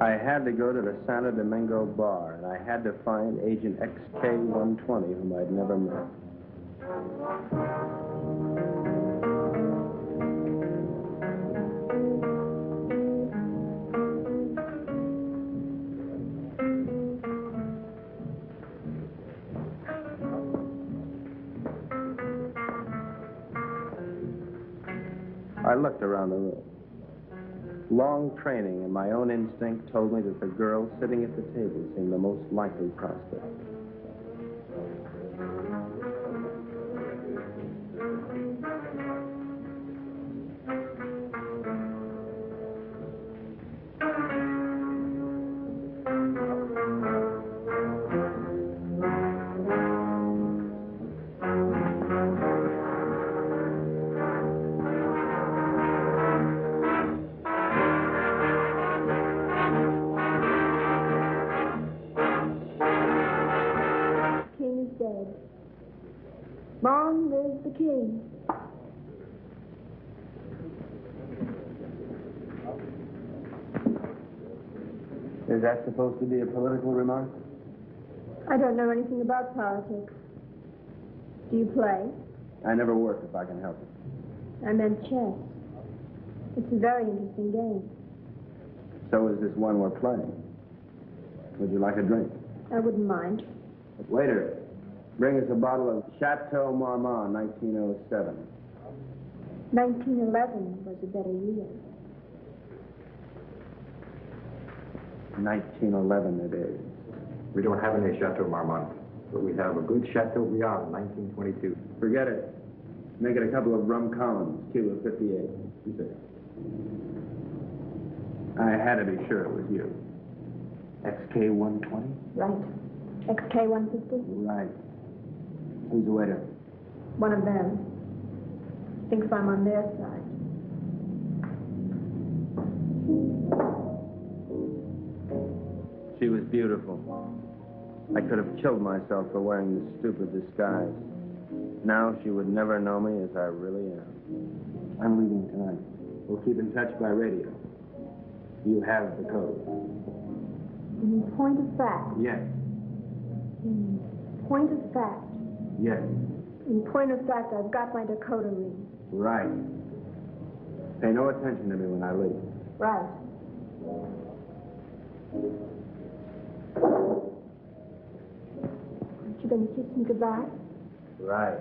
I had to go to the Santo Domingo bar, and I had to find Agent XK-120, whom I'd never met. I looked around the room. Long training and my own instinct told me that the girl sitting at the table seemed the most likely prospect. Long live the king. Is that supposed to be a political remark? I don't know anything about politics. Do you play? I never work if I can help it. I meant chess. It's a very interesting game. So is this one we're playing. Would you like a drink? I wouldn't mind. Waiter, bring us a bottle of Chateau Marmont, 1907. 1911 was a better year. 1911 it is. We don't have any Chateau Marmont, but we have a good Chateau Briand, 1922. Forget it. Make it a couple of rum Collins, Cuba 58. You say. I had to be sure it was you. XK-120? Right. XK-150? Right. Who's the waiter? One of them. Thinks I'm on their side. She was beautiful. I could have killed myself for wearing this stupid disguise. Now she would never know me as I really am. I'm leaving tonight. We'll keep in touch by radio. You have the code. In point of fact? Yes. In point of fact? Yes. In point of fact, I've got my decoder ring. Right. Pay no attention to me when I leave. Right. Aren't you going to kiss me goodbye? Right.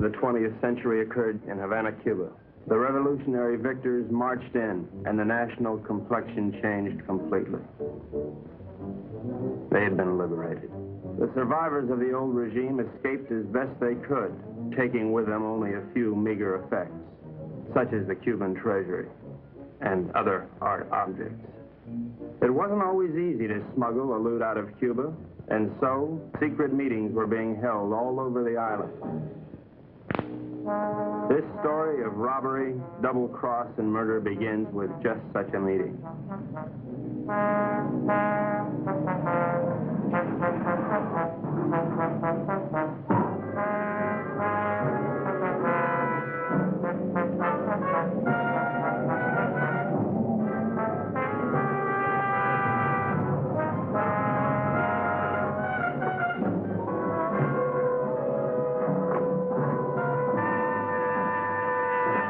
The 20th century occurred in Havana, Cuba. The revolutionary victors marched in, and the national complexion changed completely. They had been liberated. The survivors of the old regime escaped as best they could, taking with them only a few meager effects, such as the Cuban treasury and other art objects. It wasn't always easy to smuggle a loot out of Cuba, And so, secret meetings were being held all over the island. This story of robbery, double-cross, and murder begins with just such a meeting.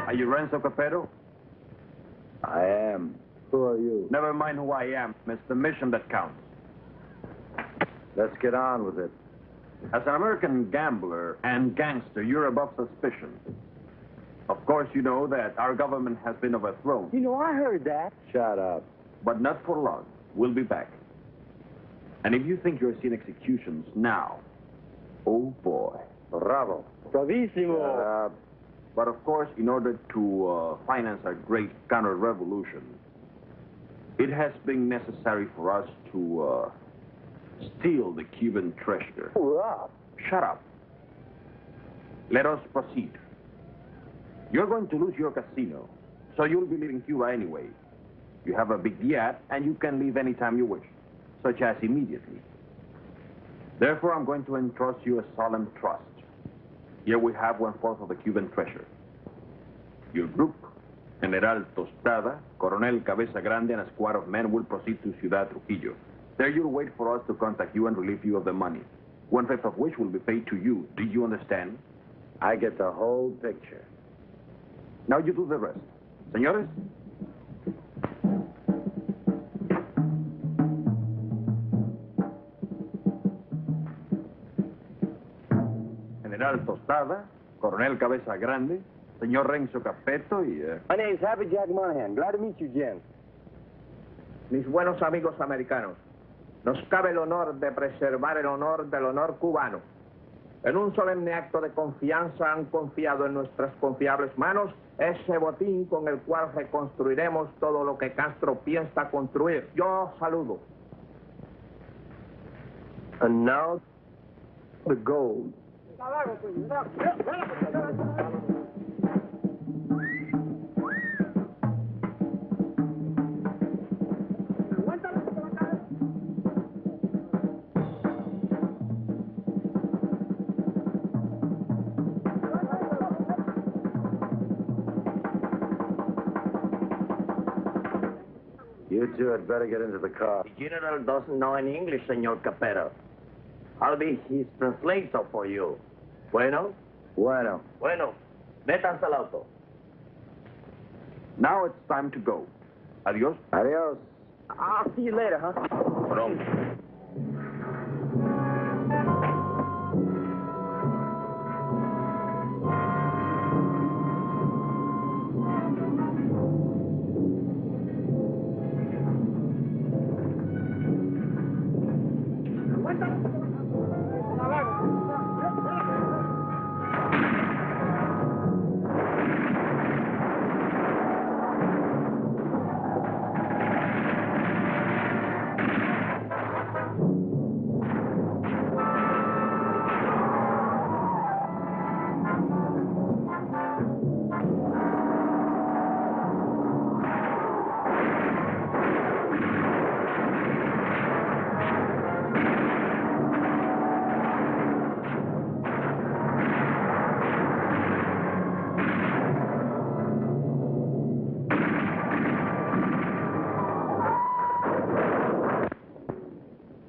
Are you Renzo Capetto? I am. Who are you? Never mind who I am. It's the mission that counts. Let's get on with it. As an American gambler and gangster, you're above suspicion. Of course, you know that our government has been overthrown. You know, I heard that. Shut up. But not for long. We'll be back. And if you think you're seeing executions now, oh boy. Bravo. Bravissimo. Shut up. But of course, in order to finance our great counter-revolution, it has been necessary for us to steal the Cuban treasure. Hurrah. Shut up. Let us proceed. You're going to lose your casino, so you'll be leaving Cuba anyway. You have a big yacht, and you can leave anytime you wish, such as immediately. Therefore, I'm going to entrust you a solemn trust. Here we have 1/4 of the Cuban treasure. Your group, General Tostada, Coronel Cabeza Grande, and a squad of men will proceed to Ciudad Trujillo. There you'll wait for us to contact you and relieve you of the money, 1/5 of which will be paid to you. Do you understand? I get the whole picture. Now you do the rest. Señores? General Tostada, Coronel Cabeza Grande, Señor Renzo Capetto y... My name's Happy Jack Monahan. Glad to meet you, Jen. Mis buenos amigos americanos, nos cabe el honor de preservar el honor del honor cubano. En un solemne acto de confianza han confiado en nuestras confiables manos ese botín con el cual reconstruiremos todo lo que Castro piensa construir. Yo saludo. And now, the gold. You two had better get into the car. The general doesn't know any English, Señor Capetto. I'll be his translator for you. Bueno? Bueno. Bueno. Métanse al auto. Now it's time to go. Adios. Adios. I'll see you later, huh? Pronto.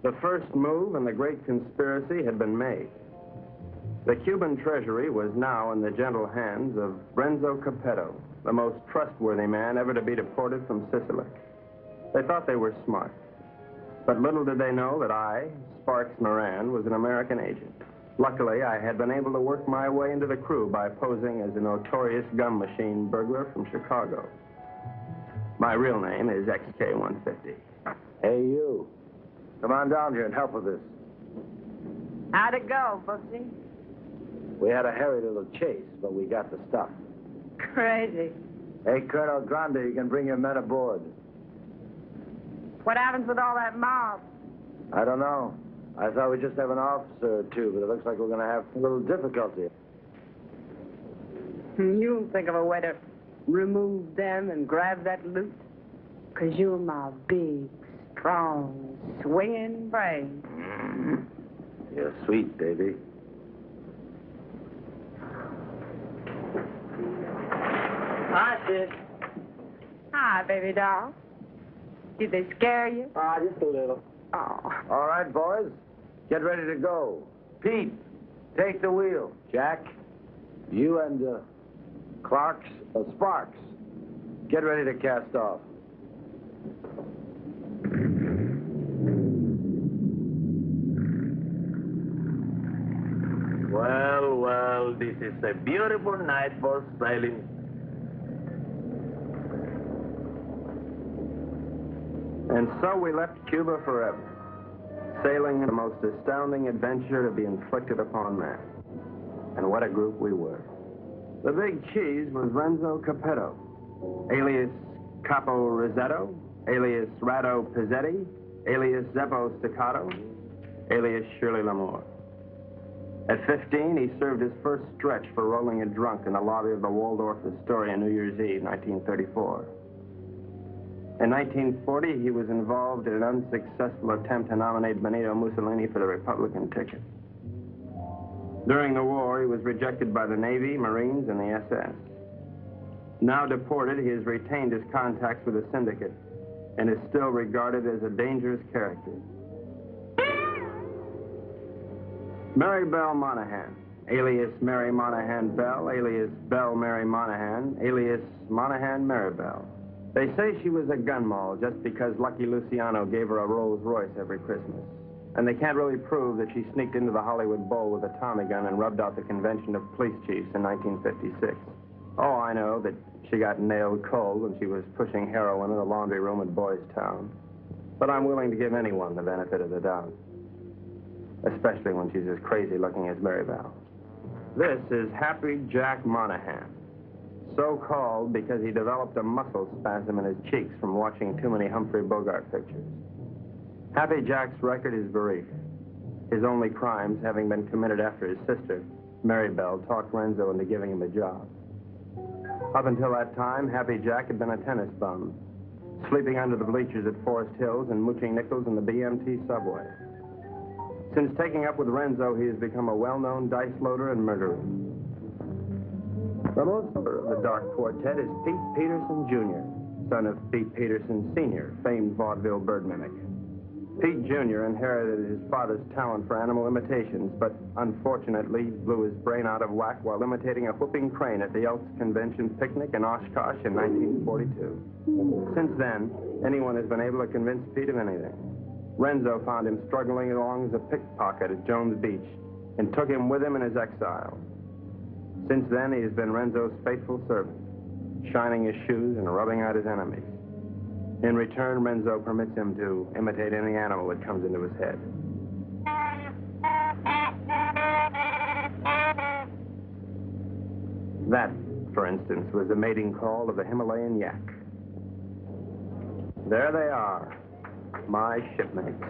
The first move in the great conspiracy had been made. The Cuban treasury was now in the gentle hands of Renzo Capetto, the most trustworthy man ever to be deported from Sicily. They thought they were smart. But little did they know that I, Sparks Moran, was an American agent. Luckily, I had been able to work my way into the crew by posing as a notorious gum machine burglar from Chicago. My real name is XK150. Hey, you. Come on down here and help with this. How'd it go, Bugsy? We had a hairy little chase, but we got the stuff. Crazy. Hey, Colonel Grande, you can bring your men aboard. What happens with all that mob? I don't know. I thought we'd just have an officer or two, but it looks like we're going to have a little difficulty. You'll think of a way to remove them and grab that loot. 'Cause you're my big, strong, swinging brain. You're sweet, baby. Hi, sis. Hi, baby doll. Did they scare you? Just a little. Oh. All right, boys. Get ready to go. Pete, take the wheel. Jack, you and Sparks, get ready to cast off. Well, well, this is a beautiful night for sailing. And so we left Cuba forever, sailing the most astounding adventure to be inflicted upon man. And what a group we were. The big cheese was Renzo Capetto, alias Capo Rosetto, alias Rado Pizzetti, alias Zeppo Staccato, alias Shirley Lamour. At 15, he served his first stretch for rolling a drunk in the lobby of the Waldorf Astoria on New Year's Eve, 1934. In 1940, he was involved in an unsuccessful attempt to nominate Benito Mussolini for the Republican ticket. During the war, he was rejected by the Navy, Marines, and the SS. Now deported, he has retained his contacts with the syndicate and is still regarded as a dangerous character. Mary Belle Monahan, alias Mary Monahan Bell, alias Belle Mary Monahan, alias Monahan Mary Bell. They say she was a gun moll just because Lucky Luciano gave her a Rolls Royce every Christmas. And they can't really prove that she sneaked into the Hollywood Bowl with a Tommy gun and rubbed out the convention of police chiefs in 1956. Oh, I know that she got nailed cold when she was pushing heroin in a laundry room at Boys Town. But I'm willing to give anyone the benefit of the doubt, especially when she's as crazy looking as Mary Bell. This is Happy Jack Monahan, so called because he developed a muscle spasm in his cheeks from watching too many Humphrey Bogart pictures. Happy Jack's record is brief, his only crimes having been committed after his sister, Mary Bell, talked Renzo into giving him a job. Up until that time, Happy Jack had been a tennis bum, sleeping under the bleachers at Forest Hills and mooching nickels in the BMT subway. Since taking up with Renzo, he has become a well-known dice loader and murderer. The most of the Dark Quartet is Pete Peterson, Jr., son of Pete Peterson, Sr., famed vaudeville bird mimic. Pete Jr. inherited his father's talent for animal imitations, but unfortunately blew his brain out of whack while imitating a whooping crane at the Elks Convention picnic in Oshkosh in 1942. Since then, anyone has been able to convince Pete of anything. Renzo found him struggling along as a pickpocket at Jones Beach and took him with him in his exile. Since then, he has been Renzo's faithful servant, shining his shoes and rubbing out his enemies. In return, Renzo permits him to imitate any animal that comes into his head. That, for instance, was the mating call of the Himalayan yak. There they are, my shipmates.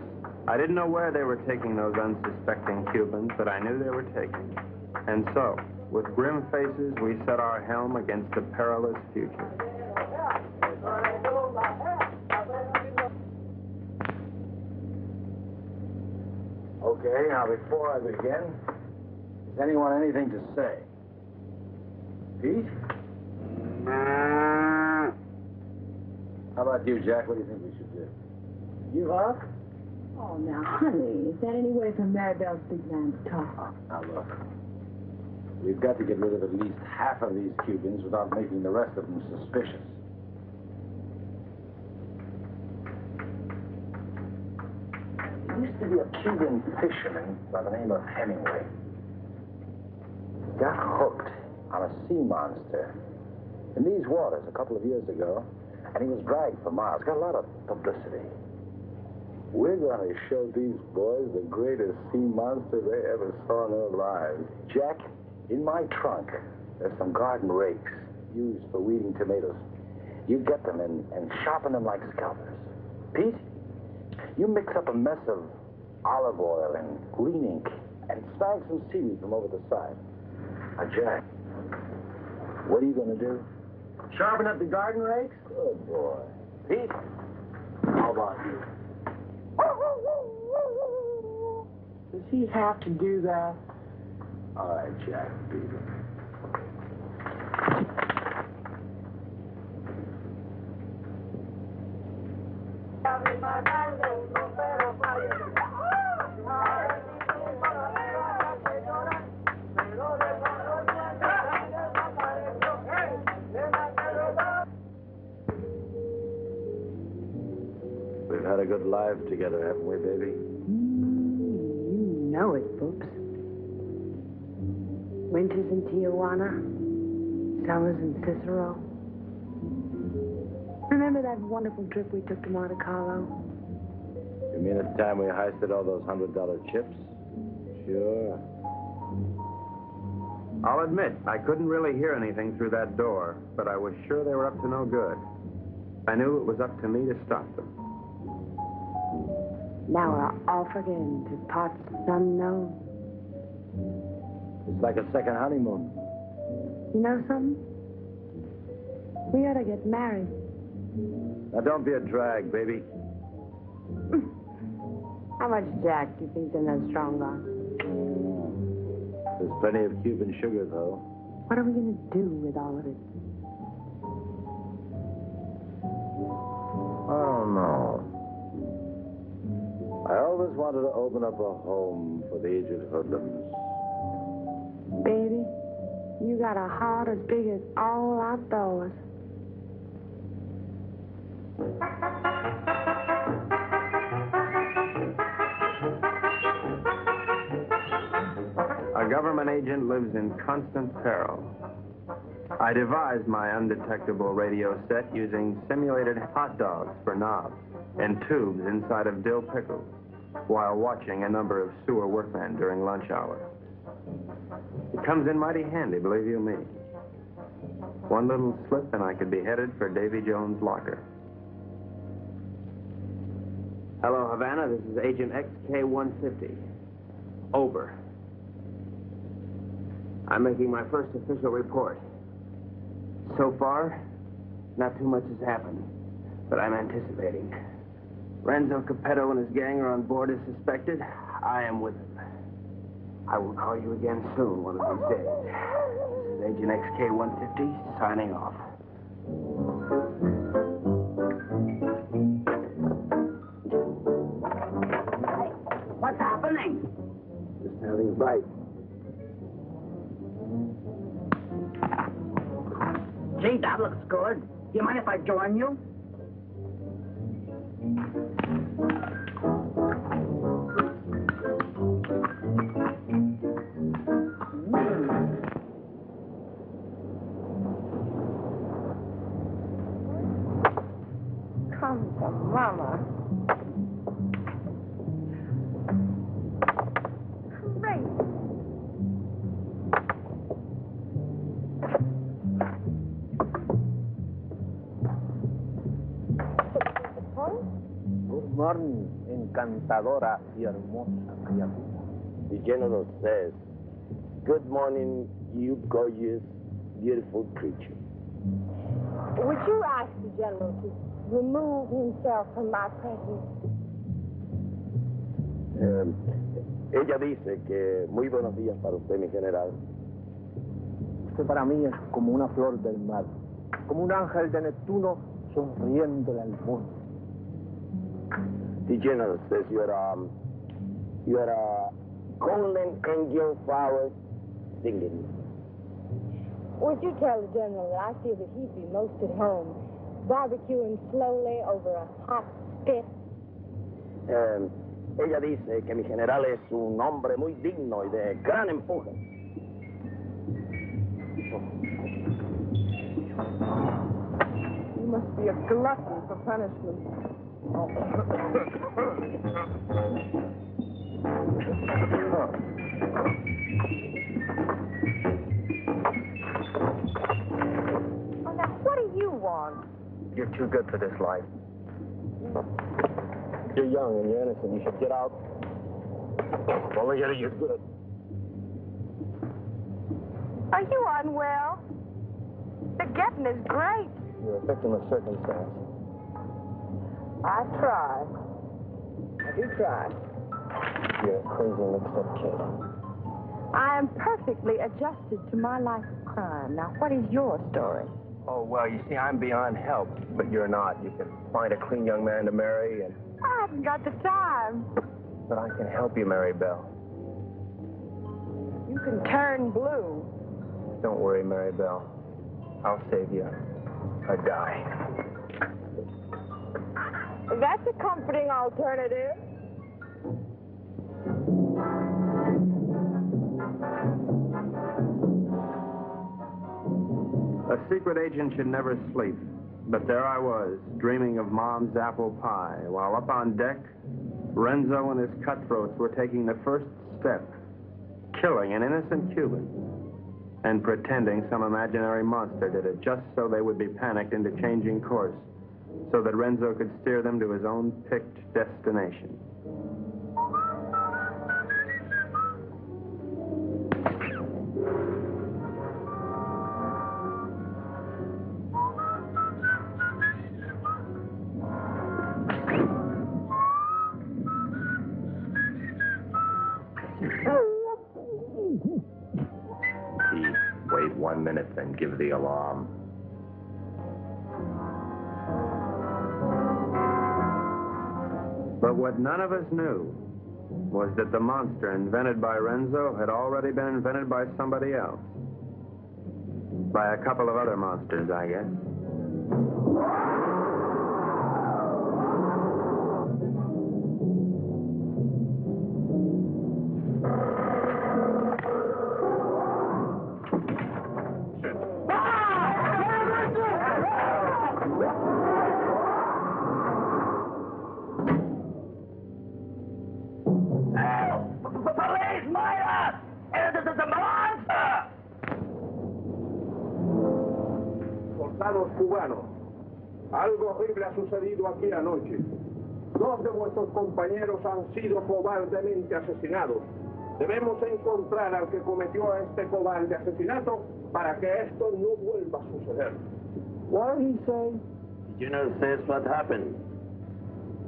I didn't know where they were taking those unsuspecting Cubans, but I knew they were taking. And so, with grim faces, we set our helm against the perilous future. Okay, now before I begin, does anyone anything to say? Pete? How about you, Jack? What do you think we should do? You up? Oh, now, honey, is that any way for Maribel's big man to talk? Now, look. We've got to get rid of at least half of these Cubans without making the rest of them suspicious. There used to be a Cuban fisherman by the name of Hemingway. He got hooked on a sea monster in these waters a couple of years ago, and he was dragged for miles. Got a lot of publicity. We're going to show these boys the greatest sea monster they ever saw in their lives. Jack, in my trunk, there's some garden rakes used for weeding tomatoes. You get them and sharpen them like scalpers. Pete, you mix up a mess of olive oil and green ink, and snag some seaweed from over the side. Now, Jack, what are you going to do? Sharpen up the garden rakes? Good boy. Pete, how about you? Does he have to do that? All right, Jack, beat it. We've had a good life together, haven't we, baby? You know it, Boops. Winters in Tijuana, summers in Cicero. Remember that wonderful trip we took to Monte Carlo? You mean at the time we heisted all those $100 chips? Sure. I'll admit, I couldn't really hear anything through that door, but I was sure they were up to no good. I knew it was up to me to stop them. Now we're off again to parts unknown. It's like a second honeymoon. You know something? We ought to get married. Now, don't be a drag, baby. How much Jack do you think's in that strong box? There's plenty of Cuban sugar, though. What are we going to do with all of it? I don't know. I always wanted to open up a home for the aged hoodlums. Baby, you got a heart as big as all outdoors. A government agent lives in constant peril. I devised my undetectable radio set using simulated hot dogs for knobs and tubes inside of dill pickles while watching a number of sewer workmen during lunch hour. It comes in mighty handy, believe you me. One little slip and I could be headed for Davy Jones' locker. Hello, Havana. This is Agent XK-150. Over. I'm making my first official report. So far, not too much has happened, but I'm anticipating. Renzo Capetto and his gang are on board as suspected. I am with them. I will call you again soon, one of these days. This is Agent XK-150 signing off. What's happening? Just having a bite. Gee, that looks good. Do you mind if I join you? Come to Mama. Great. Good morning, encantadora y hermosa criatura. The general says, good morning, you gorgeous, beautiful creature. Would you ask the general to remove himself from my presence? Ella dice que muy buenos días para usted, mi general. Usted para mí es como una flor del mar, como un ángel de Neptuno sonriéndole al mundo. The general says you're a golden angel flower singing. Would you tell the general that I feel that he'd be most at home, barbecuing slowly over a hot spit? Ella dice que mi general es un hombre muy digno y de gran empuje. You must be a glutton for punishment. Oh, now, what do you want? You're too good for this life. You're young and you're innocent. You should get out Only getting you good. Are you unwell? The getting is great. You're a victim of circumstance. I try. I do try. You're a crazy mixed-up kid. I am perfectly adjusted to my life of crime. Now, what is your story? Oh, well, you see, I'm beyond help, but you're not. You can find a clean young man to marry, and... I haven't got the time. But I can help you, Mary Bell. You can turn blue. Don't worry, Mary Bell. I'll save you a die. That's a comforting alternative. A secret agent should never sleep. But there I was, dreaming of Mom's apple pie, while up on deck, Renzo and his cutthroats were taking the first step, killing an innocent Cuban, and pretending some imaginary monster did it, just so they would be panicked into changing course, so that Renzo could steer them to his own picked destination. Wait 1 minute, then give the alarm. But what none of us knew was that the monster invented by Renzo had already been invented by somebody else. By a couple of other monsters, I guess. Soldados cubanos, algo horrible ha sucedido aquí anoche. 2 de vuestros compañeros han sido cobardemente asesinados. Debemos encontrar al que cometió este cobarde asesinato para que esto no vuelva a suceder. What did he say? The general says what happened.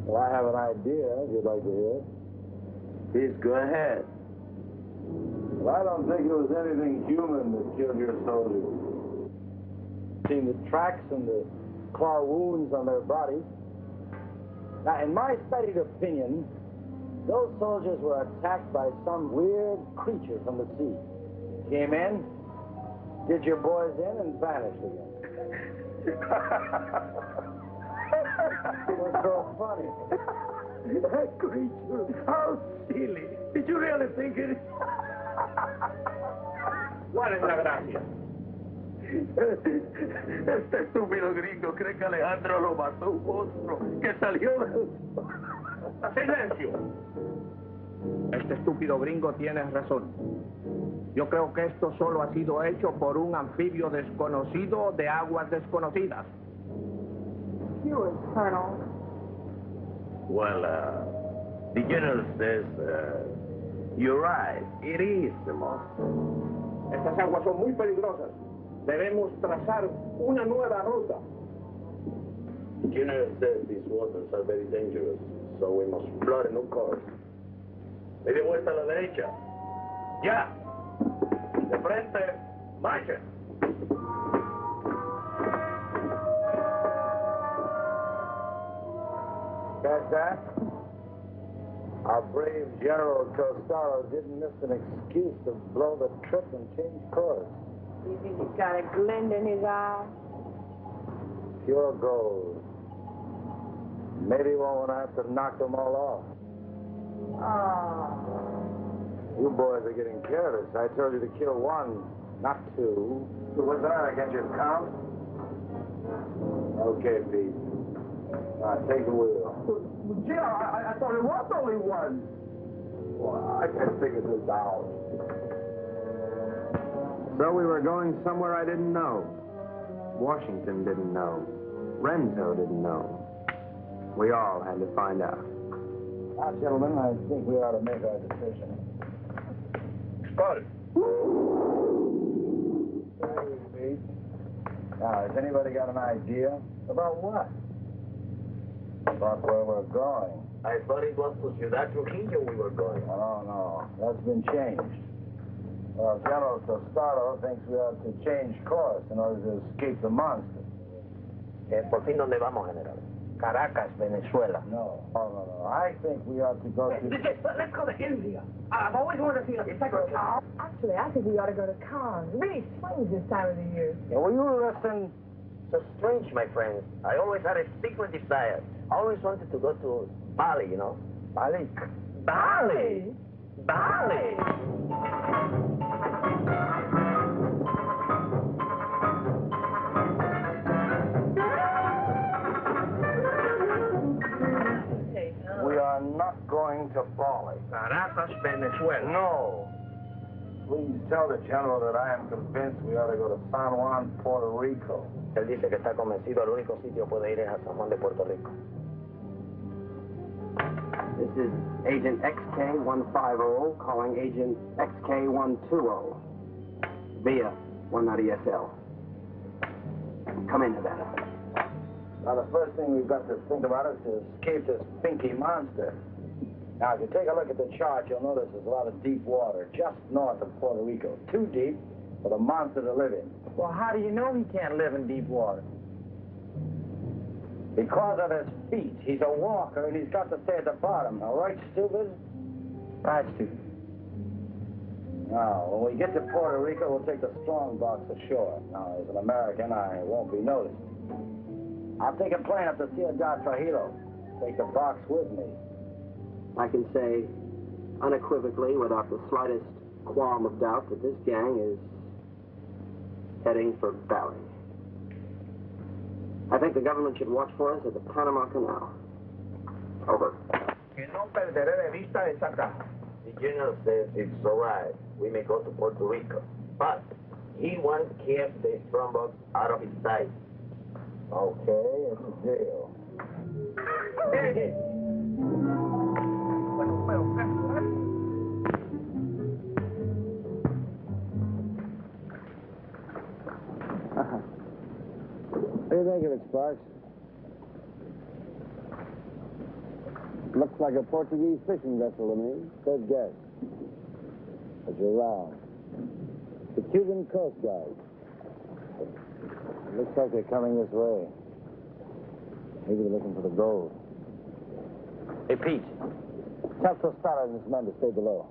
Well, I have an idea, if you'd like to hear it. Please go ahead. Well, I don't think it was anything human that killed your soldiers. Seen the tracks and the claw wounds on their bodies. Now, in my studied opinion, those soldiers were attacked by some weird creature from the sea. Came in, did your boys in, and vanished again. What's so funny? That creature, how silly. Did you really think it? ¿Cuál es la gracia? Este estúpido gringo cree que Alejandro lo mató un monstruo que salió del... ¡Silencio! Este estúpido gringo tiene razón. Yo creo que esto solo ha sido hecho por un anfibio desconocido de aguas desconocidas. Yours, Colonel. Well, the general says, you're right. It is the monster. Estas aguas son muy peligrosas. Debemos trazar una nueva ruta. The general says these waters are very dangerous, so we must plot a new course. Media vuelta a la derecha. ¡Ya! De frente, marcha. Catch that? Our brave General Costello didn't miss an excuse to blow the trip and change course. You think he's got a glint in his eye? Pure gold. Maybe he won't have to knock them all off. Oh. You boys are getting careless. I told you to kill 1, not 2. So what's that? I can't just count? Okay, Pete. Take the wheel. Gee, I thought it was only 1. Well, I can't figure this out. So we were going somewhere I didn't know. Washington didn't know. Renzo didn't know. We all had to find out. Now, gentlemen, I think we ought to make our decision. Spotted. Thank you, Pete. Now, has anybody got an idea? About what? About where we're going? I thought it was to Ciudad Trujillo we were going. Oh, no. That's been changed. Well, General Tostado thinks we ought to change course in order to escape the monster. ¿Por fin dónde vamos, General? Caracas, Venezuela. No. No. I think we ought to go to... Let's go to India. I've always wanted to see a tiger town. Actually, I think we ought to go to Cannes. It really swings this time of the year. Yeah, will you listen? So strange, my friends. I always had a secret desire. I always wanted to go to Bali, you know? Bali? Bali! Bali! We are not going to Bali. Caracas, Venezuela. No. Please tell the General that I am convinced we ought to go to San Juan, Puerto Rico. Él dice que está convencido, el único sitio puede ir es a San Juan de Puerto Rico. This is Agent XK150 calling Agent XK120 via 190SL. Come in, Havana. Now, the first thing we've got to think about is to escape this pinky monster. Now, if you take a look at the chart, you'll notice there's a lot of deep water just north of Puerto Rico. Too deep for the monster to live in. Well, how do you know he can't live in deep water? Because of his feet. He's a walker, and he's got to stay at the bottom. All right, stupid? Right, stupid. Now, when we get to Puerto Rico, we'll take the strong box ashore. Now, as an American, I won't be noticed. I'll take a plane up to Ciudad Trujillo. Take the box with me. I can say unequivocally, without the slightest qualm of doubt, that this gang is heading for Bali. I think the government should watch for us at the Panama Canal. Over. Que no perderé de vista esa casa. The general says it's all right. We may go to Puerto Rico. But he wants to keep the strongbox out of his sight. Okay, it's a deal. Hey. What do you think of it, Sparks? Looks like a Portuguese fishing vessel to me. Good guess. But you're wrong. The Cuban Coast Guard. It looks like they're coming this way. Maybe they're looking for the gold. Hey, Pete. Tell Tostado and his men to stay below.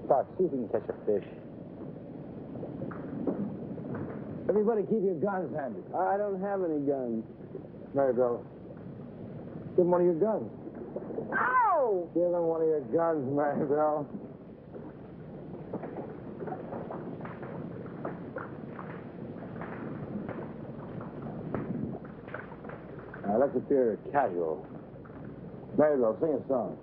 Sparks, see if you can catch a fish. Everybody keep your guns handy. I don't have any guns. Maribel, Give him one of your guns. Ow! Give him one of your guns, Maribel. Now, let's appear casual. Maribel, sing a song.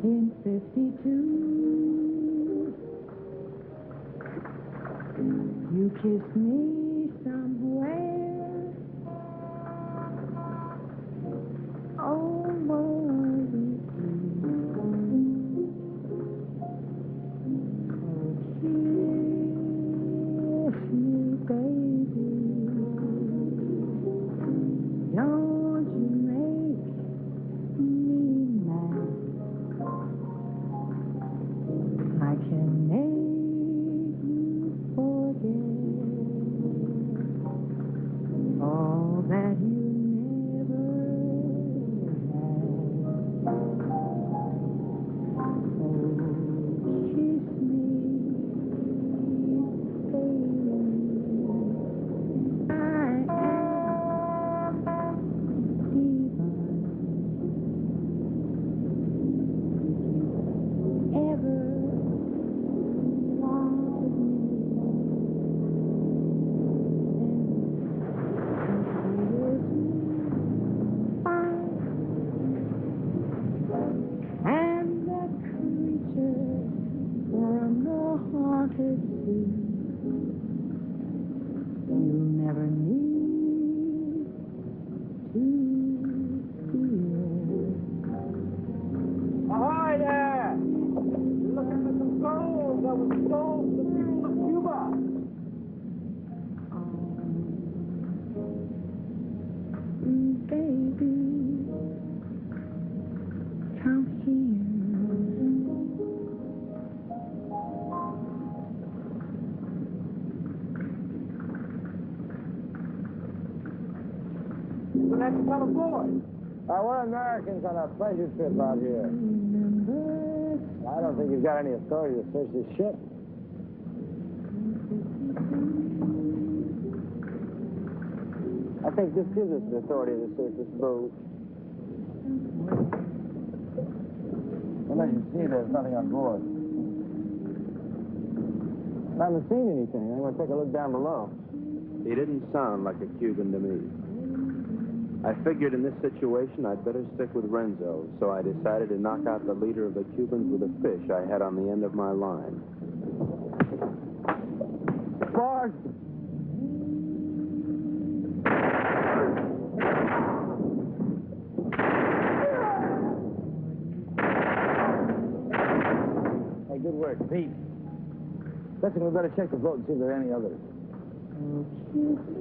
In 52. You kissed me somewhere over the kiss me, baby. Don't you make me mad. I can make you forget all that you never had. Oh, kiss me, baby. I am divine. Ever wanted me, and the creature from the haunted sea. You'll never need to fear. Ahoy there! You're looking for some gold that was sold to the people of Cuba. Baby, come here. Well, that's kind of boy. We're Americans on a pleasure trip out here. Remember, I don't think you've got any authority to search this ship. I think this gives us the authority to search this boat. Unless you see there's nothing on board. I haven't seen anything. I'm going to take a look down below. He didn't sound like a Cuban to me. I figured in this situation I'd better stick with Renzo, so I decided to knock out the leader of the Cubans with a fish I had on the end of my line. Bard! Hey, good work, Pete. Listen, we better check the boat and see if there are any others.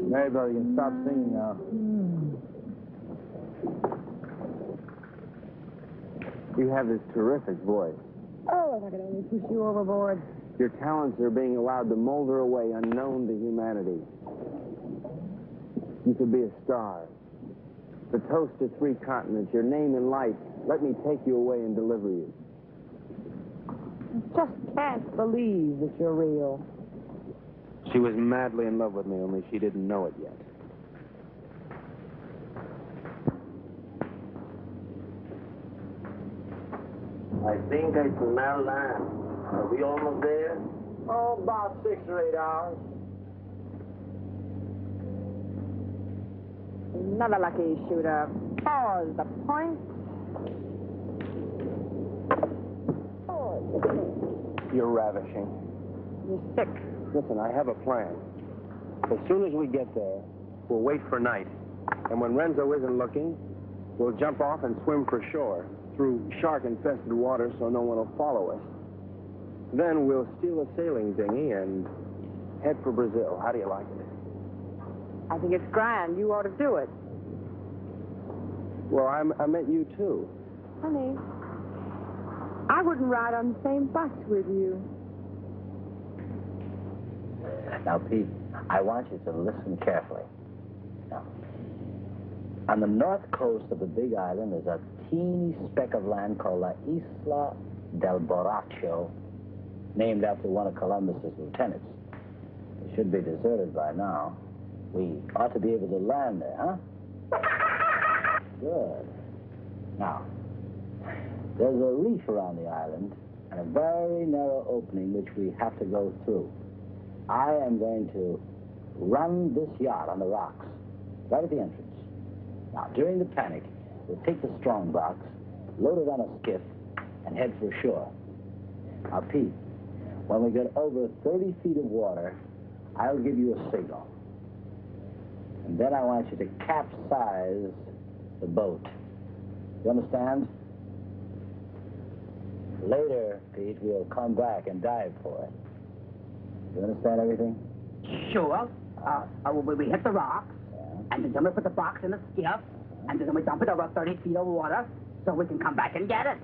Mary, brother, you can stop singing now. You have this terrific voice. oh, if I could only push you overboard. Your talents are being allowed to molder away unknown to humanity. You could be a star. The toast of 3 continents, your name in lights. Let me take you away and deliver you. I just can't believe that you're real. She was madly in love with me, only she didn't know it yet. I think I smell land. Are we almost there? Oh, about 6 or 8 hours. Another lucky shooter. Pause the point. You're ravishing. You're sick. Listen, I have a plan. As soon as we get there, we'll wait for night. And when Renzo isn't looking, we'll jump off and swim for shore through shark-infested water so no one will follow us. Then we'll steal a sailing dinghy and head for Brazil. How do you like it? I think it's grand. You ought to do it. Well, I meant you, too. Honey, I wouldn't ride on the same bus with you. Now, Pete, I want you to listen carefully. Now, on the north coast of the Big Island is a teeny speck of land called La Isla del Borracho, named after one of Columbus's lieutenants. It should be deserted by now. We ought to be able to land there, huh? Good. Now, there's a reef around the island and a very narrow opening which we have to go through. I am going to run this yacht on the rocks, right at the entrance. Now, during the panic, we'll take the strong box, load it on a skiff, and head for shore. Now, Pete, when we get over 30 feet of water, I'll give you a signal. And then I want you to capsize the boat. You understand? Later, Pete, we'll come back and dive for it. You understand everything? Sure. We hit the rocks, and then we put the box in the skiff, and then we dump it over 30 feet of water so we can come back and get it.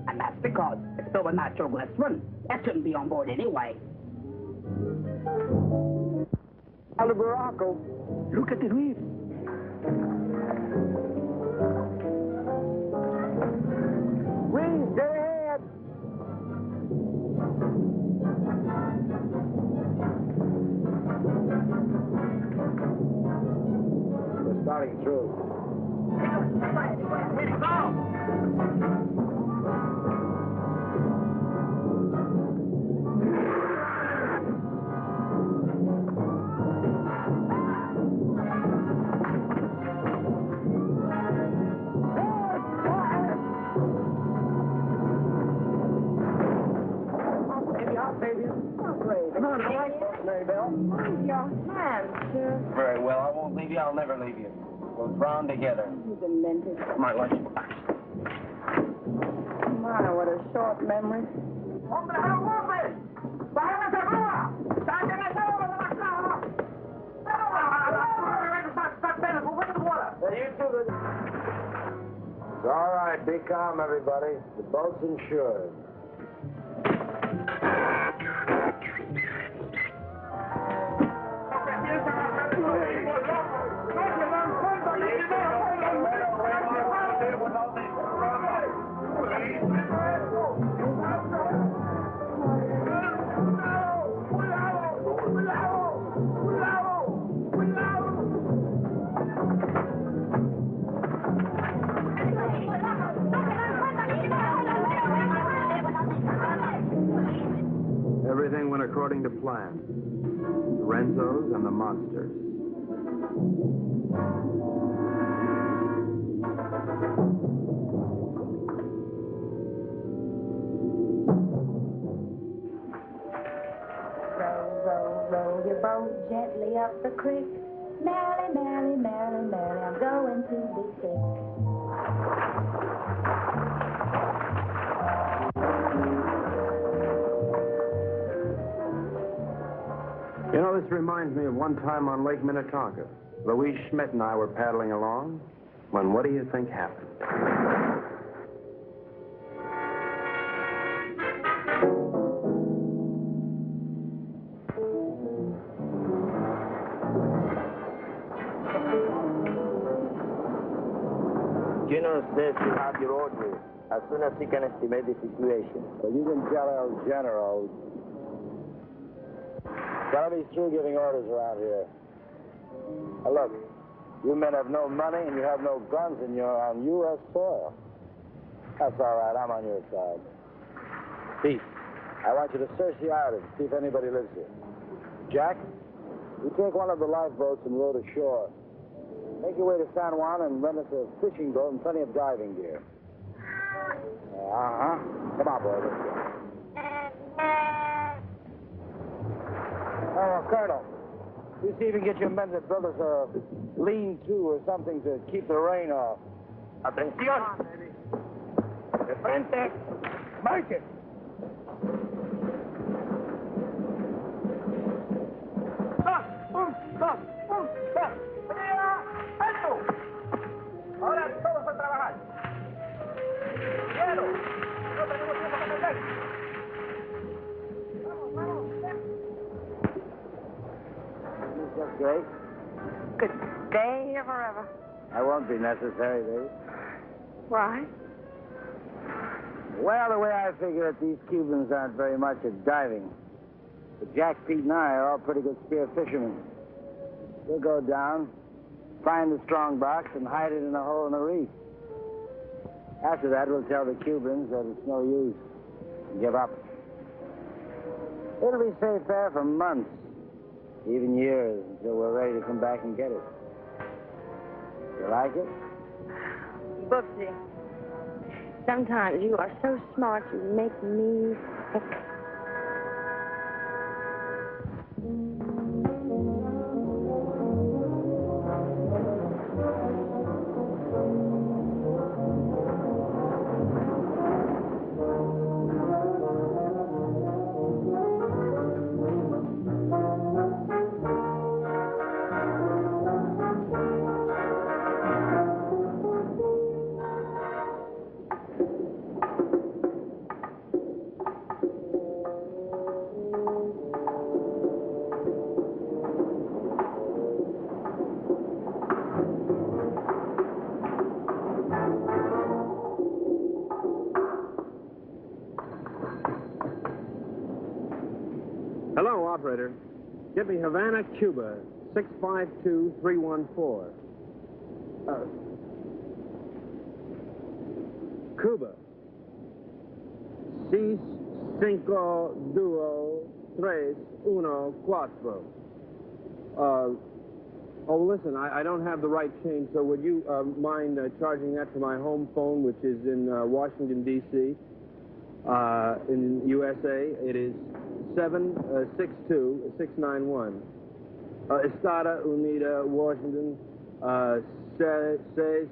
And that's because it's filled with natural glycerin. That shouldn't be on board anyway. Alberaco, look at the reef. Reef, dead ahead. We're starting through. Very well, I won't leave you. I'll never leave you. We'll drown together. You demented. My lunch. My, what a short memory. It's all right. Be calm, everybody. The boat's insured. Everything went according to plan. The Renzos and the monsters. Row your boat gently up the creek. Merrily, merrily, merrily, merrily, I'm going to be sick. You know, this reminds me of one time on Lake Minnetonka. Louise Schmidt and I were paddling along when what do you think happened? General says you have your orders as soon as he can estimate the situation. Well, you can tell El General. Gotta be through giving orders around here. Now look, you men have no money and you have no guns and you're on U.S. soil. That's all right, I'm on your side. Pete, I want you to search the island, see if anybody lives here. Jack, you take one of the lifeboats and row to shore. Make your way to San Juan and rent us a fishing boat and plenty of diving gear. Uh-huh. Come on, boy, let's go. Oh, Colonel, you see if you can get your men to build us a lean-to or something to keep the rain off. Atención. De frente. Marchen. ¡Alto! Ahora todos a trabajar. ¡Quiero! No tenemos tiempo para perder. Vamos, vamos. That's great. Could stay here forever. That won't be necessary, baby. Why? Well, the way I figure it, these Cubans aren't very much at diving. But Jack, Pete, and I are all pretty good spear fishermen. We'll go down, find the strong box, and hide it in a hole in the reef. After that, we'll tell the Cubans that it's no use. Give up. It'll be safe there for months, even years, until we're ready to come back and get it. You like it? Boopsy. Sometimes you are so smart you make me sick. Hello, operator. Get me Havana, Cuba, 652314. Cuba. 6, 5, 2, 3, 1, 4. Oh, listen, I don't have the right change, so would you mind charging that to my home phone, which is in Washington, D.C., in USA? It is 762-691. Estada Unida, Washington, 6, 6,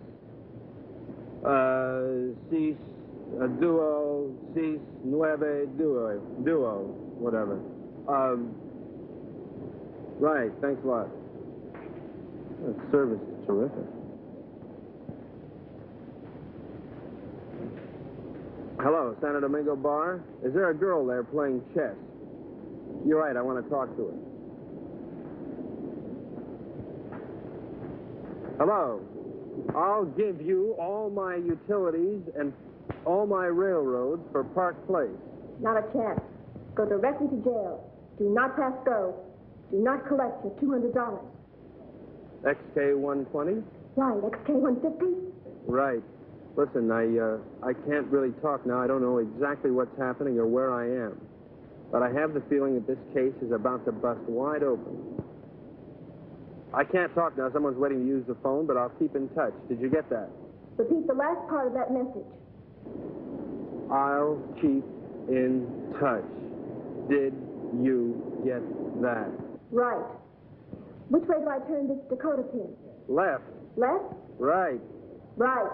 9, duo, whatever. Right, thanks a lot. That service is terrific. Hello, Santo Domingo Bar. Is there a girl there playing chess? You're right, I want to talk to her. Hello. I'll give you all my utilities and all my railroads for Park Place. Not a chance. Go directly to jail. Do not pass go. Do not collect your $200. XK120? Right, XK150? Right. Listen, I can't really talk now. I don't know exactly what's happening or where I am. But I have the feeling that this case is about to bust wide open. I can't talk now. Someone's waiting to use the phone, but I'll keep in touch. Did you get that? Repeat the last part of that message. I'll keep in touch. Did you get that? Right. Which way do I turn this Dakota pin? Left. Left? Right. Right.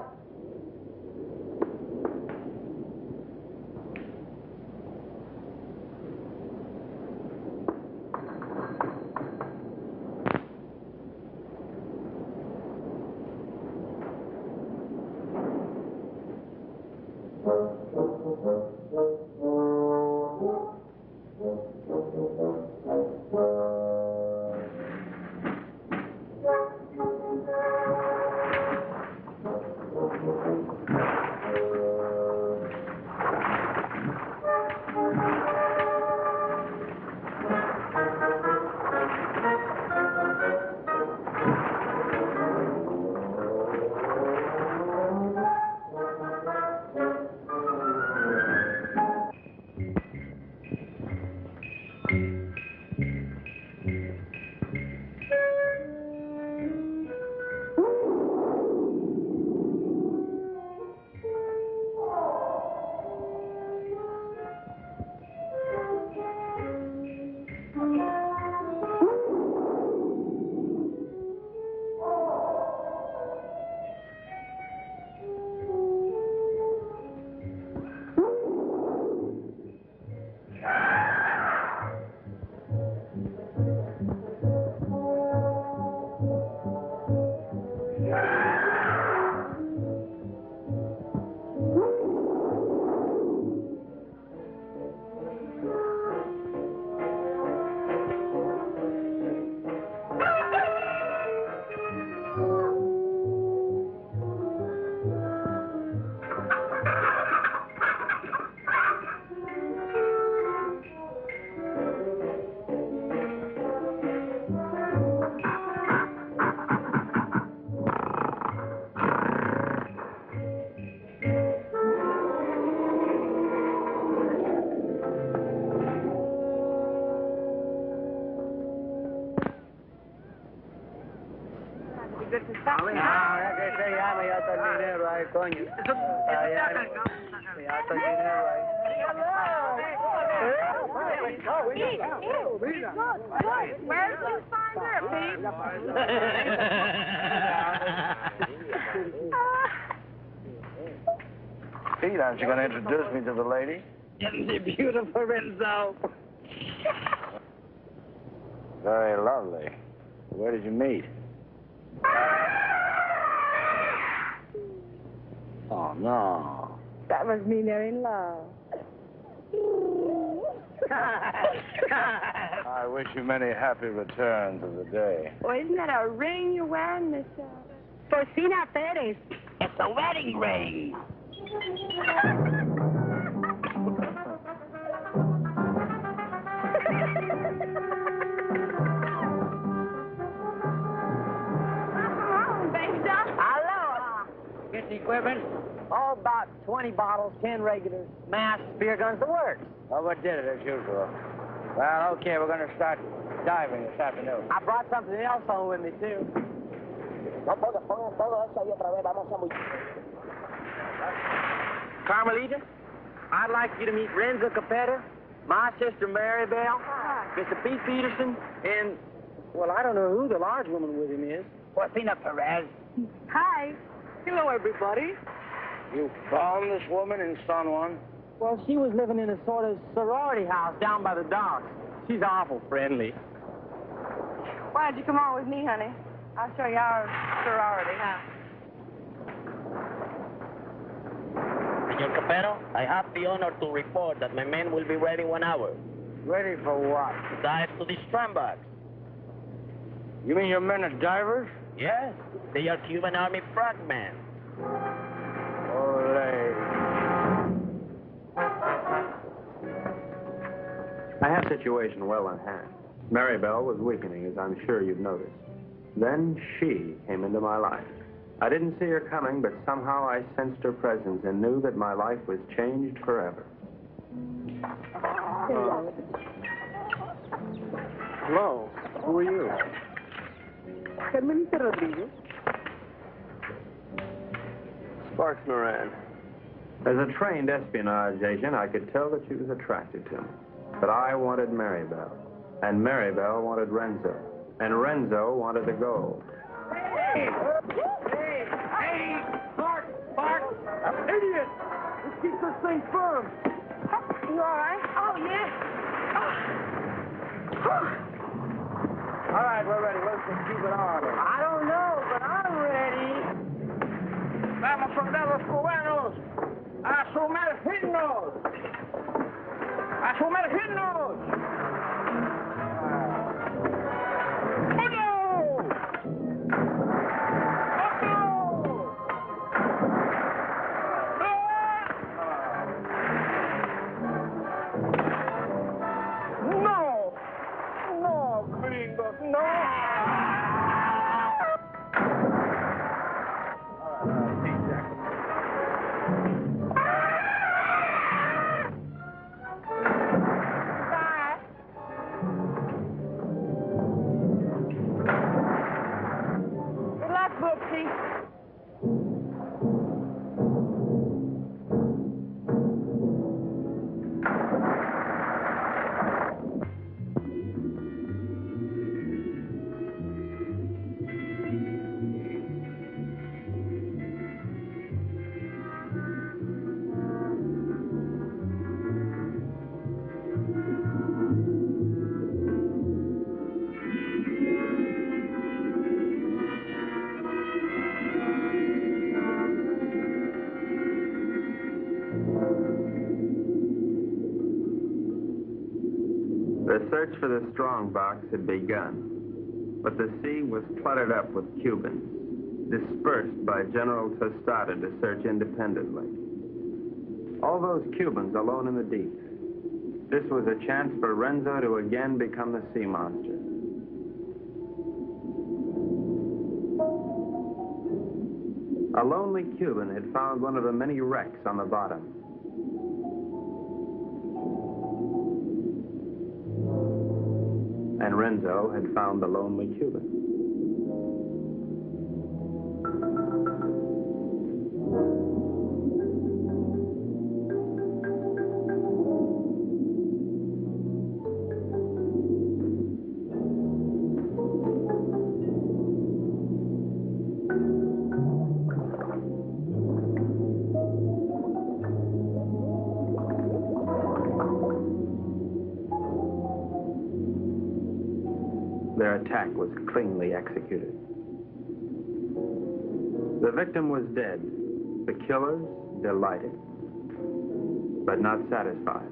Where's you find her, Pete? Pete, aren't you going to introduce me to the lady? Isn't she beautiful, Renzo? Very lovely. Where did you meet? Oh, no. That must mean they're in love. I wish you many happy returns of the day. Well, isn't that a ring you're wearing, Miss Porcina Perez? It's a wedding ring. Aloha. Get the equipment? Oh, about 20 bottles, 10 regulars, masks, beer guns, the works. Oh, we did it as usual. Well, okay, we're going to start diving this afternoon. I brought something else home with me, too. Carmelita, I'd like you to meet Renzo Capetta, my sister Mary Bell, Mr. Pete Peterson, and, well, I don't know who the large woman with him is. Porcina Perez. Hi. Hello, everybody. You found this woman in San Juan? Well, she was living in a sort of sorority house down by the docks. She's awful friendly. Why don't you come on with me, honey? I'll show you our sorority house. Senor Capero, I have the honor to report that my men will be ready in 1 hour. Ready for what? To dive to the strandbox. You mean your men are divers? Yes, they are Cuban Army frogmen. Ole. I had the situation well in hand. Mary Bell was weakening, as I'm sure you've noticed. Then she came into my life. I didn't see her coming, but somehow I sensed her presence and knew that my life was changed forever. Hello. Who are you? Carmelita Rodriguez. Sparks Moran. As a trained espionage agent, I could tell that she was attracted to me. But I wanted Mary Bell, and Mary Bell wanted Renzo, and Renzo wanted the gold. Hey, Bart! Idiot! Let's keep this thing firm. You all right? Oh, yeah. All right, we're ready. Let's just keep it on. I don't know, but I'm ready. Vamos, soldados cubanos, a sumergirnos. ¡A sumergirnos! The search for the strongbox had begun, but the sea was cluttered up with Cubans, dispersed by General Tostada to search independently. All those Cubans alone in the deep. This was a chance for Renzo to again become the sea monster. A lonely Cuban had found one of the many wrecks on the bottom. And Renzo had found the lonely Cuban. Their attack was cleanly executed. The victim was dead. The killers delighted, but not satisfied.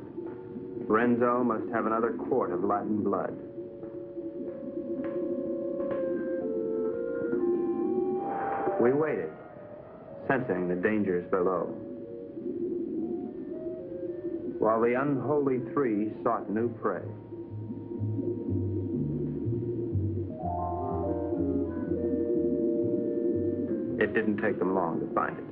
Renzo must have another quart of Latin blood. We waited, sensing the dangers below, while the unholy three sought new prey. It didn't take them long to find it.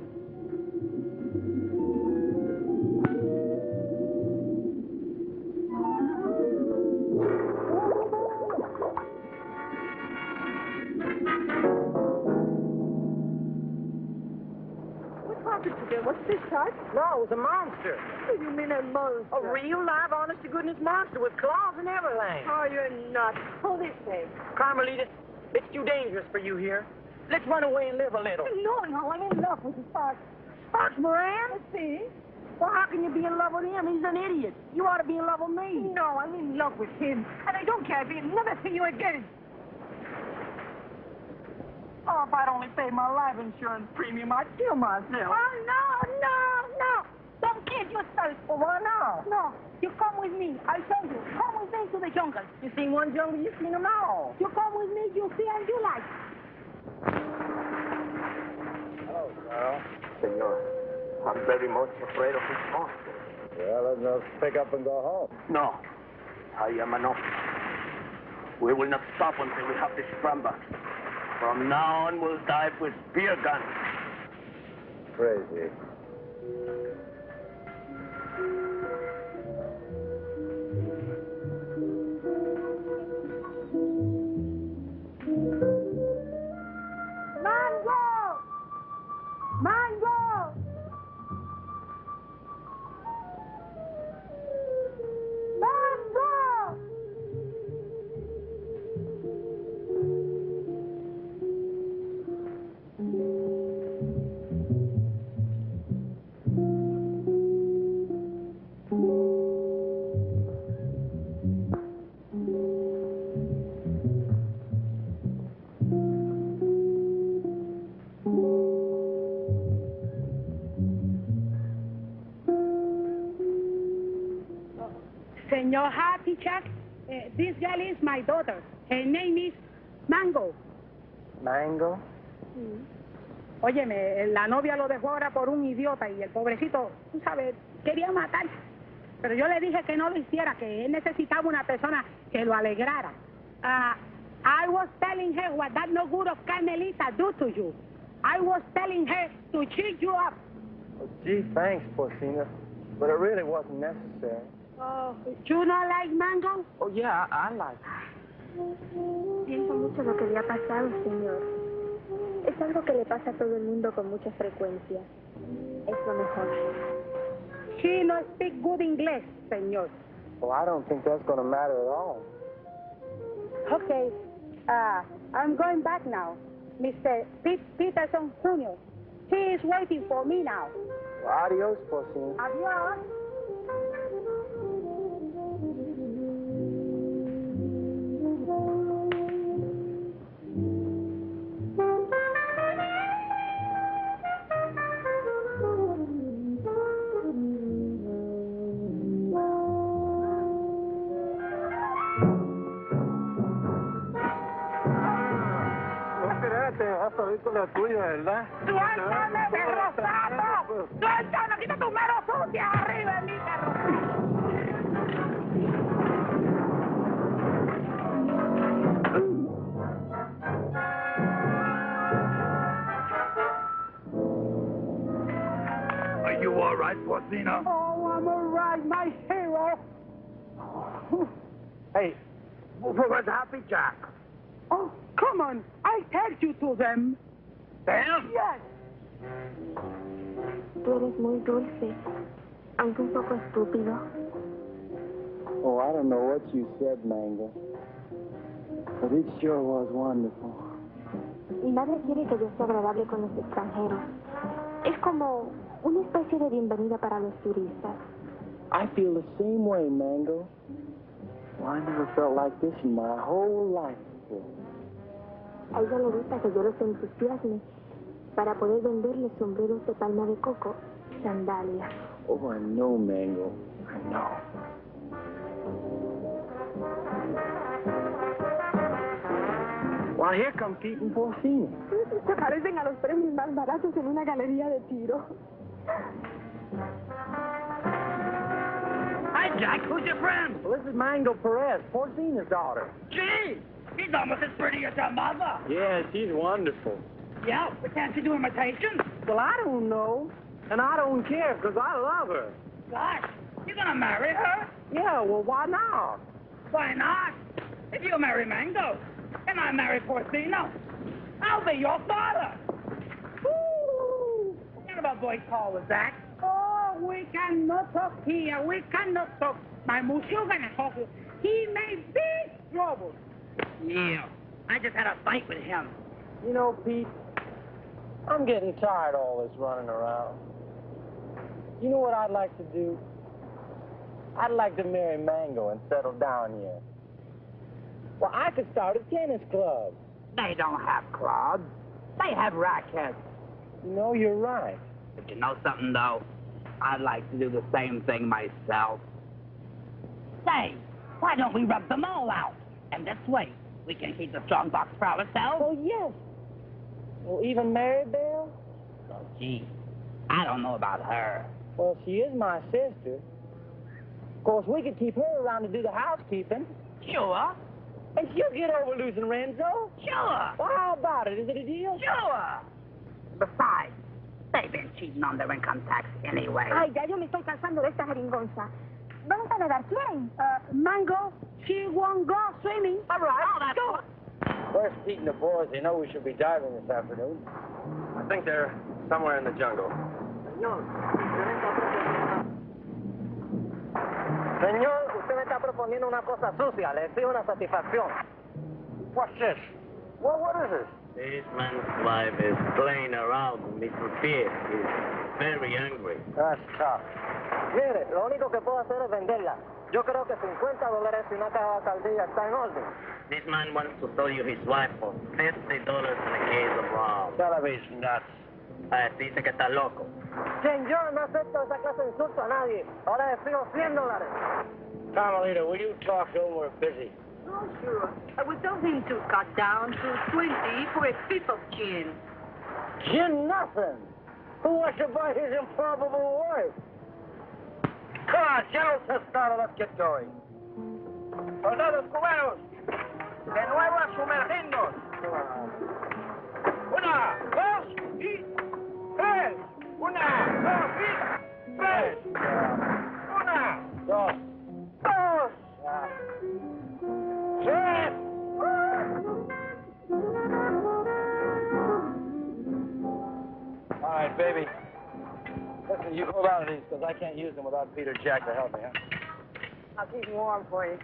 What's this, Tut? No, it was a monster. What do you mean a monster? A real, live, honest-to-goodness monster with claws and everything. Oh, you're nuts. Hold this thing. Carmelita, it's too dangerous for you here. Let's run away and live a little. No, I'm in love with the Sparks. Sparks Moran? Let's see. Well, how can you be in love with him? He's an idiot. You ought to be in love with me. No, I'm in love with him. And I don't care if he'll never see you again. Oh, if I'd only paid my life insurance premium, I'd kill myself. Oh, no. Don't kill yourself. Well, why not? No, you come with me. I tell you, come with me to the jungle. You seen one jungle, you seen them all. You come with me, you'll see and you like. Hello, Carl. Senor, I'm very much afraid of this monster. Well, then let's pick up and go home. No, I am enough. We will not stop until we have this scramba. From now on, we'll dive with spear guns. Crazy. Senor Happy Chuck, this girl is my daughter. Her name is Mango. Mango? Óyeme, la novia lo dejó ahora por un idiota y el pobrecito, tú sabes, quería matar. Pero yo le dije que no lo hiciera, que él necesitaba una persona que lo alegrara. I was telling her what that no good of Carmelita do to you. I was telling her to cheer you up. Oh, gee, thanks, Porcina. But it really wasn't necessary. Oh, you not like Mango? Oh, yeah, I like Siento mucho lo que le ha pasado, señor. Es algo que le pasa a todo el mundo con mucha frecuencia. Es lo mejor. She no speak good English, señor. Well, I don't think that's going to matter at all. Okay, I'm going back now. Mr. Peterson Jr. He is waiting for me now. Well, adios, Porcina. Adios. La tuya, ¿verdad? ¡Suéltame, perro sapo! ¡Suéltame! ¡Quita tus manos sucias arriba de mí, perro! Are you all right, Porcina? Oh, I'm all right, my hero. Hey, where's Happy Jack? Oh, come on. I take you to them. Them? Yes. Tú eres muy dulce, aunque un poco estúpido. Oh, I don't know what you said, Mango. But it sure was wonderful. Mi madre quiere que yo sea agradable con los extranjeros. Es como una especie de bienvenida para los turistas. I feel the same way, Mango. Well, I never felt like this in my whole life before. A ella le gusta que yo los entusiasme para poder venderle sombreros de palma de coco y sandalias. Oh, I know, Mango. I know. Well, here come Pete and Porcina. Se parecen a los premios más baratos en una galería de tiro. Hi, Jack. Who's your friend? Well, this is Mango Perez, Porcina's daughter. Gee, she's almost as pretty as her mother. Yeah, she's wonderful. Yeah, but can't she do imitations? Well, I don't know. And I don't care, because I love her. Gosh, you gonna marry her? Yeah, well, why not? Why not? If you marry Mango, and I marry Porcino, I'll be your father. Woo! What kind of a voice call was that? Oh, we cannot talk here. We cannot talk. My monsieur gonna talk. He may be trouble. Yeah, I just had a fight with him. You know, Pete, I'm getting tired of all this running around. You know what I'd like to do? I'd like to marry Mango and settle down here. Well, I could start a tennis club. They don't have clubs. They have rackets. You know, you're right. But you know something, though? I'd like to do the same thing myself. Say, why don't we rub them all out? And this way, we can keep the strong box for ourselves. Oh, yes. Well, even Mary Bell? Oh, gee, I don't know about her. Well, she is my sister. Of course, we could keep her around to do the housekeeping. Sure. And she'll get over losing Renzo. Sure. Well, how about it? Is it a deal? Sure. Besides, they've been cheating on their income tax anyway. Ay, ya yo me estoy cansando de esta jeringonza. ¿Vamos a nadar? ¿Quién? Mango, she won't go swimming. All right. Oh, that's Go. Where's Pete and the boys? They know we should be diving this afternoon. I think they're somewhere in the jungle. Señor, usted me está proponiendo una cosa sucia. Le exijo una satisfacción. What's this? Well, what is this? This man's wife is playing around with Mr. Pierce. He's very angry. That's tough. Mire, lo único que puedo hacer es venderla. Yo creo que $50 y una caja de alcaldía está en orden. This man wants to sell you his wife for $50 and a case of rum. Television nuts. Dice que está loco. Señor, no acepto esa clase de insulto a nadie. Ahora le exijo $100. Carmelita, will you talk to him? We're busy. Oh, sure. I would tell him to cut down to 20 for a fifth of gin. Gin nothing. Who wants to buy his improbable wife? Come on, General Testado, let's get going. Soldados cubanos, de nuevo a sumergirnos. Una, dos y tres. Una, dos y tres. Una, dos, dos, tres. All right, baby. Listen, you hold on to these, because I can't use them without Peter Jack to help me, huh? I'll keep them warm for you.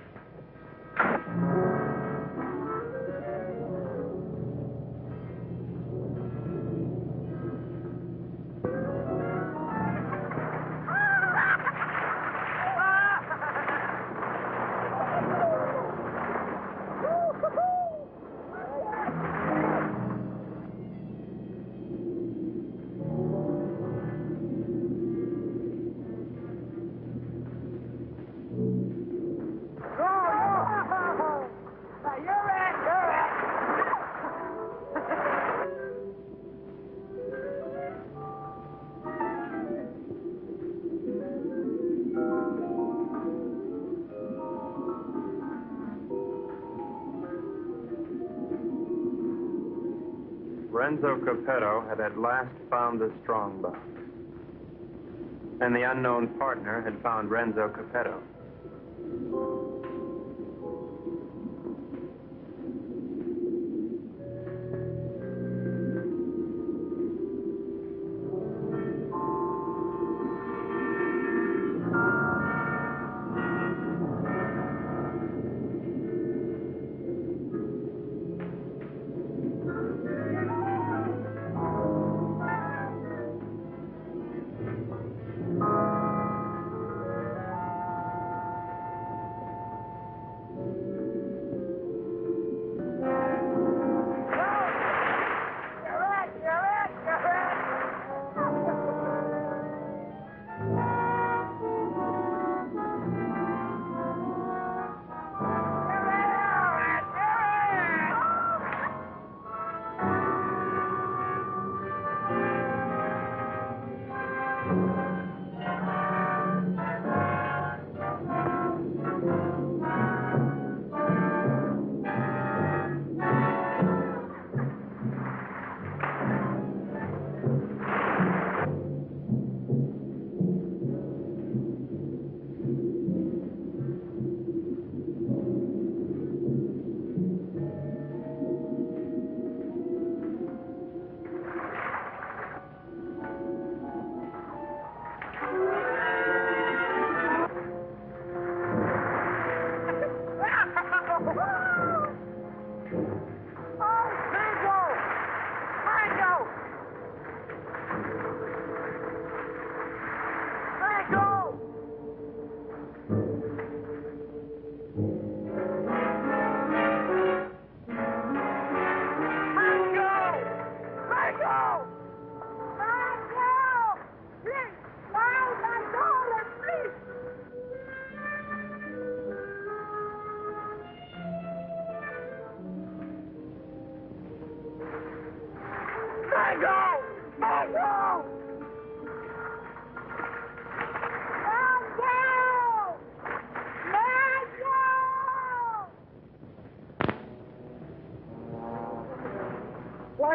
Renzo Capetto had at last found the strong box. And the unknown partner had found Renzo Capetto.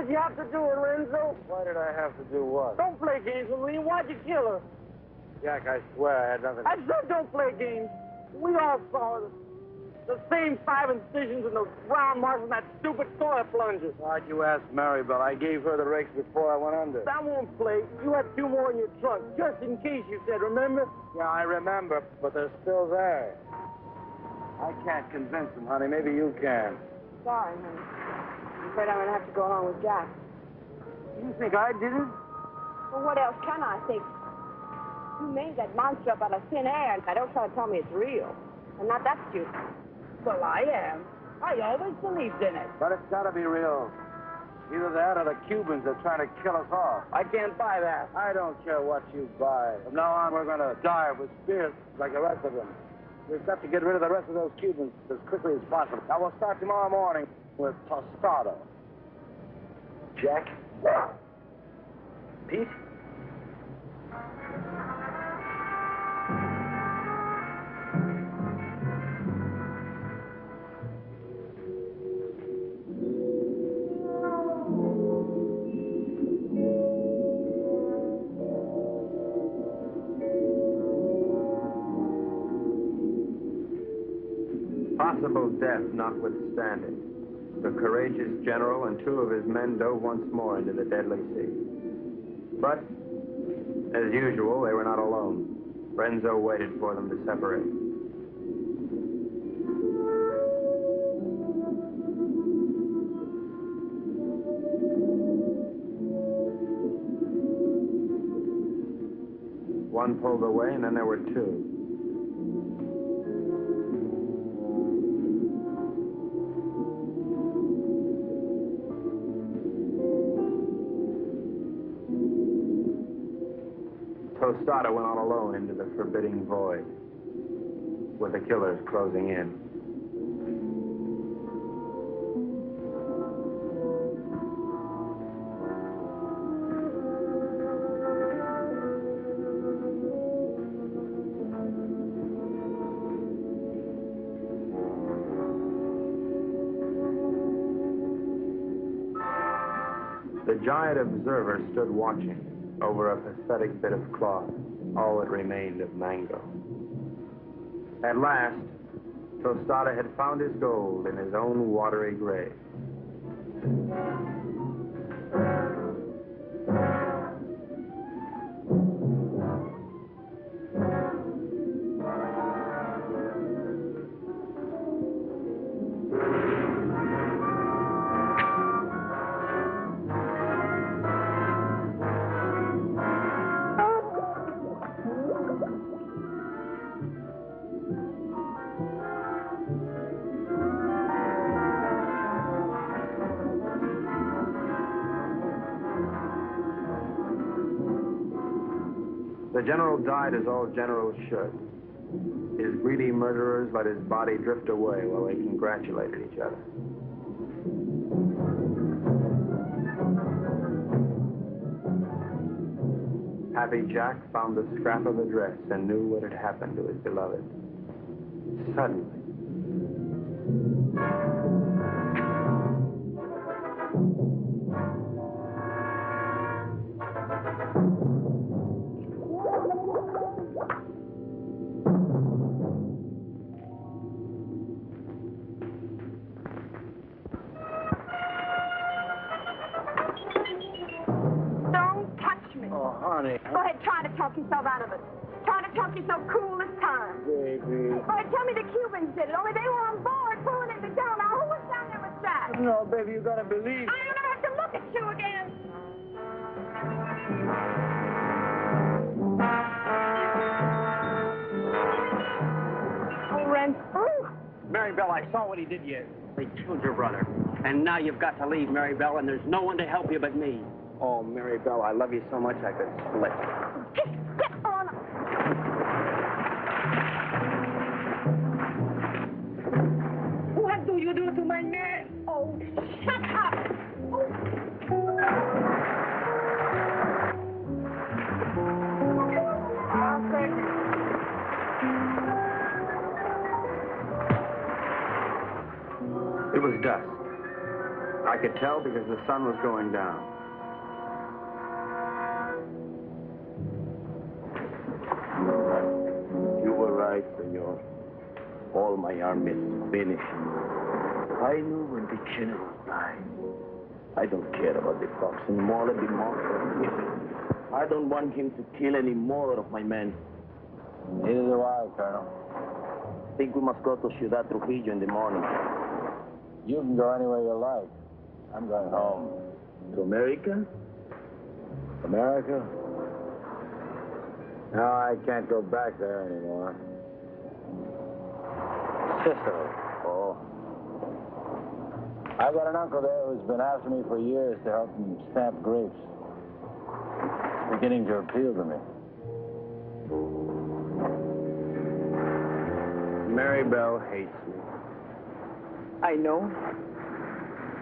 Why'd you have to do it, Renzo? Why did I have to do what? Don't play games with me. Why'd you kill her? Jack, I swear I had nothing. I said don't play games. We all saw it. The same 5 incisions and the round marks on that stupid toilet plunger. Why'd you ask Maribel? I gave her the rakes before I went under. That won't play. You had 2 more in your trunk, just in case you said, remember? Yeah, I remember, but they're still there. I can't convince them, honey. Maybe you can. Sorry, honey. I'm afraid I'm going to have to go along with Jack. You think I did it? Well, what else can I think? You made that monster up out of thin air, and I don't try to tell me it's real. I'm not that stupid. Well, I am. I always believed in it. But it's got to be real. Either that or the Cubans are trying to kill us off. I can't buy that. I don't care what you buy. From now on, we're going to die with spears like the rest of them. We've got to get rid of the rest of those Cubans as quickly as possible. Now, we'll start tomorrow morning with Tostado. Jack? Pete? Possible death notwithstanding, the courageous general and 2 of his men dove once more into the deadly sea. But, as usual, they were not alone. Renzo waited for them to separate. One pulled away, and then there were 2. Tostado went on alone into the forbidding void, with the killers closing in. The giant observer stood watching over a pathetic bit of cloth, all that remained of Mango. At last, Tostado had found his gold in his own watery grave. The general died as all generals should. His greedy murderers let his body drift away while they congratulated each other. Happy Jack found the scrap of a dress and knew what had happened to his beloved. Suddenly, Go ahead, try to talk yourself out of it. Try to talk yourself cool this time. Baby. Go ahead, tell me the Cubans did it, only they were on board pulling into town. Now, who was down there with Jack? No, baby, you gotta believe. I'm gonna have to look at you again. Oh, Ren. Maribel, I saw what he did you. They killed your brother. And now you've got to leave, Maribel, and there's no one to help you but me. oh, Maribel, I love you so much I could split. Get on. What do you do to my man? Oh, shut up. It was dusk. I could tell because the sun was going down. You were right, senor. All my army is finished. I knew when the general died. I don't care about the fox anymore. Let the monster. I don't want him to kill any more of my men. Neither do I, Colonel. I think we must go to Ciudad Trujillo in the morning. You can go anywhere you like. I'm going home. To America? America? No, I can't go back there anymore. Sicily. Oh. I got an uncle there who's been after me for years to help him stamp grapes. Beginning to appeal to me. Mary Bell hates me. I know.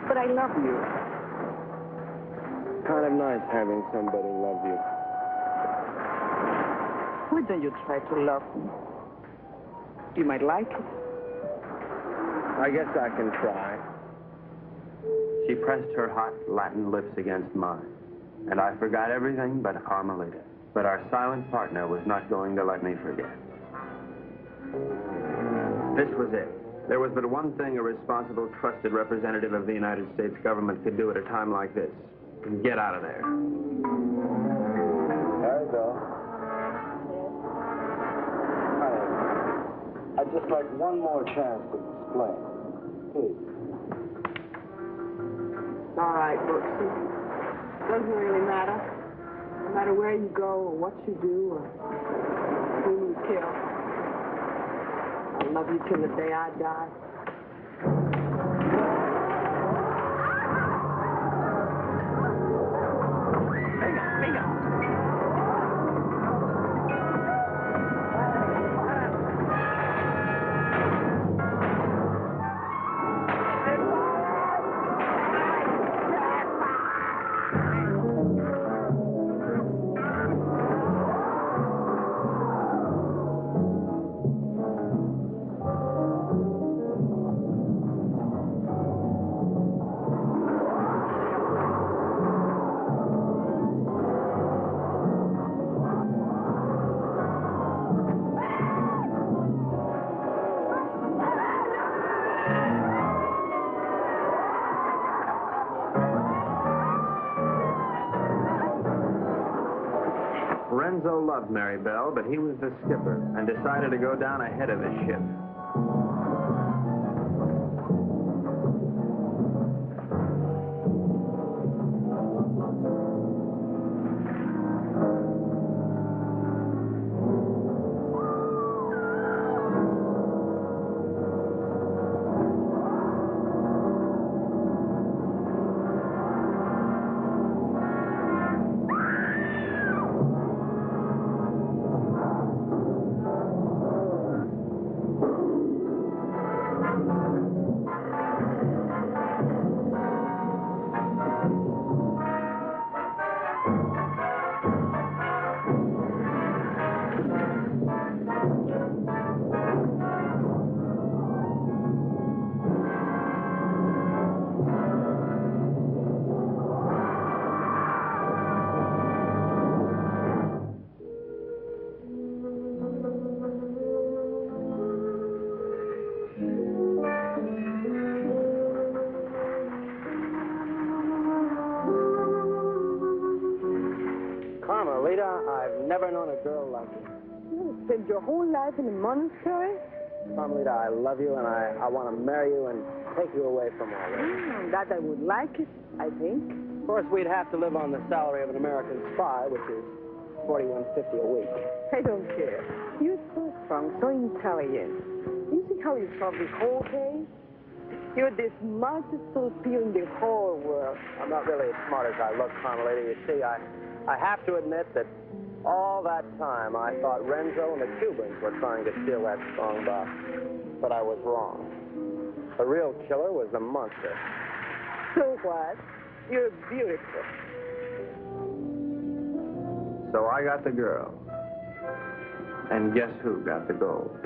But I love you. Kind of nice having somebody love you. Why don't you try to love me? You might like it. I guess I can try. She pressed her hot Latin lips against mine, and I forgot everything but Carmelita. But our silent partner was not going to let me forget. This was it. There was but one thing a responsible, trusted representative of the United States government could do at a time like this. Get out of there. There you go. I'd just like one more chance to explain. Please. All right, Brooksy. Doesn't really matter. No matter where you go or what you do or who you kill. I love you till the day I die. Renzo loved Mary Bell, but he was the skipper and decided to go down ahead of his ship. Carmelita, I've never known a girl like you. You spent your whole life in a monastery? Carmelita, I love you, and I want to marry you and take you away from all this. That I would like it, I think. Of course, we'd have to live on the salary of an American spy, which is $41.50 a week. I don't care. You're so strong, so intelligent. You see how you solve this whole case? You're the smartest Filipino in the whole world. I'm not really as smart as I look, Carmelita. You see, I have to admit that all that time I thought Renzo and the Cubans were trying to steal that strong box. But I was wrong. The real killer was the monster. So what? You're beautiful. So I got the girl. And guess who got the gold?